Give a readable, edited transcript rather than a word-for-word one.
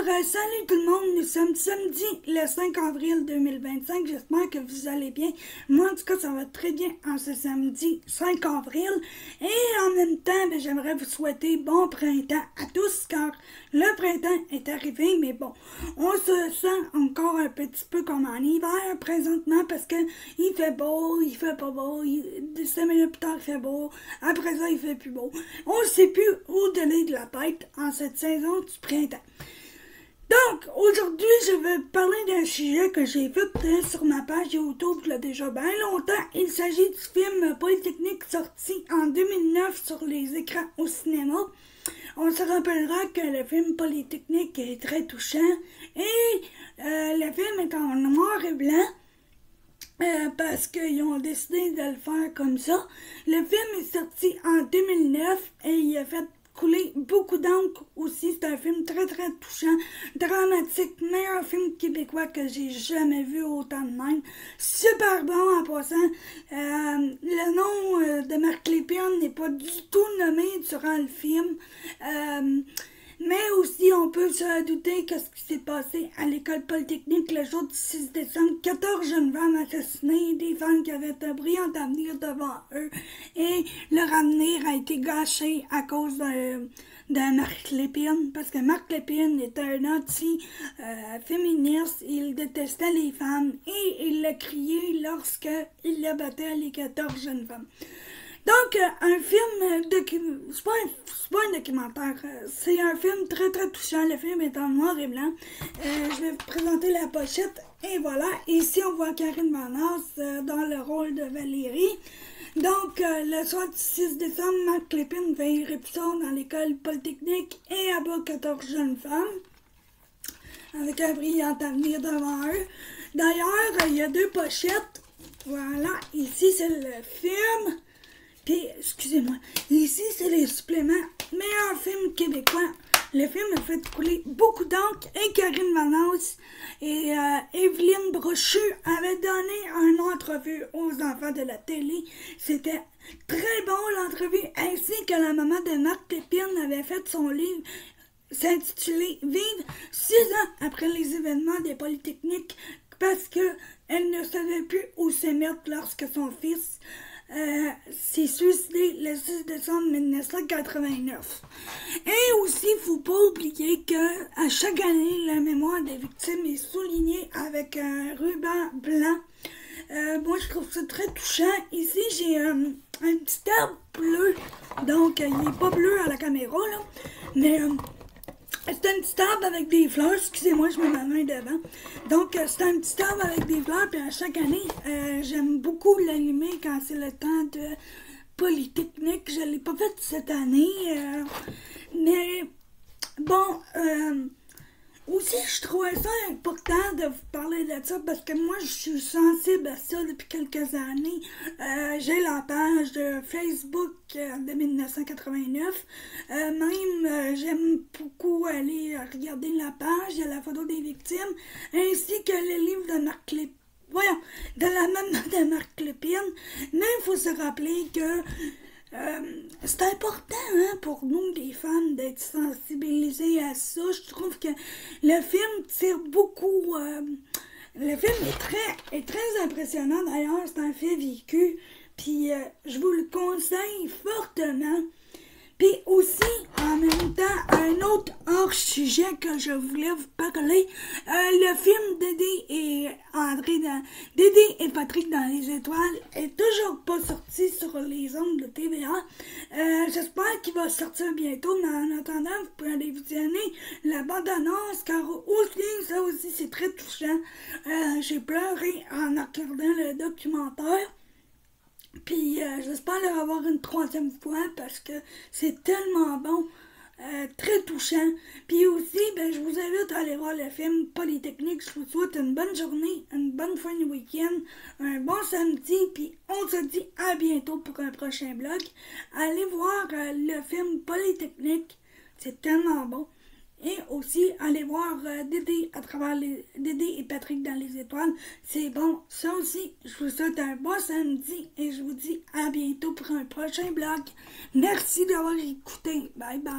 Salut tout le monde, nous sommes samedi le 5 avril 2025, j'espère que vous allez bien. Moi en tout cas ça va très bien en ce samedi 5 avril et en même temps j'aimerais vous souhaiter bon printemps à tous car le printemps est arrivé, mais bon, on se sent encore un petit peu comme en hiver présentement parce que il fait beau, il fait pas beau, 5 minutes plus tard il fait beau, après ça il fait plus beau. On ne sait plus où donner de la tête en cette saison du printemps. Donc, aujourd'hui, je vais parler d'un sujet que j'ai fait sur ma page YouTube il y a déjà bien longtemps. Il s'agit du film Polytechnique sorti en 2009 sur les écrans au cinéma. On se rappellera que le film Polytechnique est très touchant et le film est en noir et blanc. Parce qu'ils ont décidé de le faire comme ça. Le film est sorti en 2009 et il a fait couler beaucoup d'encre aussi. C'est un film très très touchant, dramatique, meilleur film québécois que j'ai jamais vu autant de même. Super bon en passant. Le nom de Marc Lépine n'est pas du tout nommé durant le film. Mais aussi, on peut se douter que ce qui s'est passé à l'école polytechnique le jour du 6 décembre, 14 jeunes femmes assassinées, des femmes qui avaient un brillant avenir devant eux, et leur avenir a été gâché à cause de Marc Lépine, parce que Marc Lépine était un anti-féministe, il détestait les femmes, et il l'a crié lorsqu'il abattait les 14 jeunes femmes. Donc, un film, c'est pas un documentaire, c'est un film très très touchant. Le film est en noir et blanc. Je vais vous présenter la pochette et voilà. Ici, on voit Karine Vanasse dans le rôle de Valérie. Donc, le soir du 6 décembre, Marc Lépine fait irruption dans l'école polytechnique et abat 14 jeunes femmes avec un brillant avenir devant eux. D'ailleurs, il y a deux pochettes. Voilà, ici c'est le film. Puis, excusez-moi, ici, c'est les suppléments. Meilleur film québécois. Le film a fait couler beaucoup d'encre et Karine Vanasse et Evelyne Brochu avaient donné une entrevue aux enfants de la télé. C'était très bon, l'entrevue, ainsi que la maman de Marc Lépine avait fait son livre s'intitulé « Vivre 6 ans après les événements des Polytechniques » parce qu'elle ne savait plus où se mettre lorsque son fils s'est suicidé le 6 décembre 1989. Et aussi, il ne faut pas oublier que à chaque année, la mémoire des victimes est soulignée avec un ruban blanc. Moi, je trouve ça très touchant. Ici, j'ai un petit arbre bleu. Donc, il n'est pas bleu à la caméra, là. Mais c'est un petit arbre avec des fleurs. Excusez-moi, je mets ma main devant. Donc, c'est un petit arbre avec des fleurs. Puis à chaque année, j'aime beaucoup l'allumer quand c'est le temps de Polytechnique. Je ne l'ai pas fait cette année. Mais bon, aussi, je trouvais ça important de vous parler de ça parce que moi, je suis sensible à ça depuis quelques années. J'ai la page de Facebook de 1989. J'aime beaucoup aller regarder la page, il y a la photo des victimes, ainsi que le livre de Marc Lépine. Voyons, de la maman de Marc Lépine. Mais il faut se rappeler que c'est important pour nous, les femmes, d'être sensibilisées à ça. Je trouve que le film tire beaucoup. Le film est très impressionnant. D'ailleurs, c'est un fait vécu. Puis, je vous le conseille fortement. Puis aussi, en même temps, un autre hors-sujet que je voulais vous parler, le film Dédé et Patrick dans les étoiles est toujours pas sorti sur les ondes de TVA. J'espère qu'il va sortir bientôt, mais en attendant, vous pouvez aller visionner la bande-annonce, car aussi, ça aussi, c'est très touchant. J'ai pleuré en regardant le documentaire. Puis j'espère le revoir une troisième fois parce que c'est tellement bon, très touchant. Puis aussi, je vous invite à aller voir le film Polytechnique. Je vous souhaite une bonne journée, une bonne fin de week-end, un bon samedi, puis on se dit à bientôt pour un prochain vlog. Allez voir le film Polytechnique, c'est tellement bon. Et aussi, allez voir Dédé Dédé et Patrick dans les étoiles. C'est bon. Ça aussi, je vous souhaite un bon samedi et je vous dis à bientôt pour un prochain vlog. Merci d'avoir écouté. Bye bye.